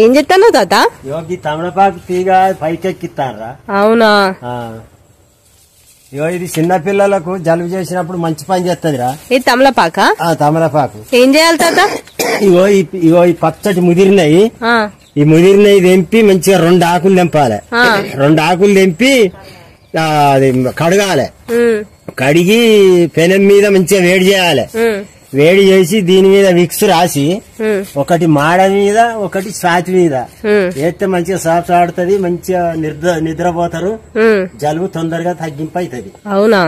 ఏం చెప్తాను తాత? యోగి తమలపాకు తీగ పైకెక్కిస్తారా? అవునా? ఇది చిన్న పిల్లలకు జలుబు చేసినప్పుడు మంచి పని చేస్తదిరా. ఇది తమలపాక? తమలపాకు. ఏం చేయాలి తాత? ఇగో ఈ పచ్చటి ముదిరినయి, ఈ ముదిరినయి తెంపి మంచిగా 2 ఆకులు తెంపాలి. 2 ఆకులు తెంపి అది కడగాలి. కడిగి పెనం మీద మంచిగా వేడి చేయాలి. వేడి చేసి దీని మీద విక్స్ రాసి ఒకటి మాడ మీద ఒకటి స్వాతి మీద వేస్తే మంచిగా సాఫ్ట్ ఆడుతుంది, మంచిగా నిద్రపోతారు, జలుబు తొందరగా తగ్గింపు అవుతుంది. అవునా?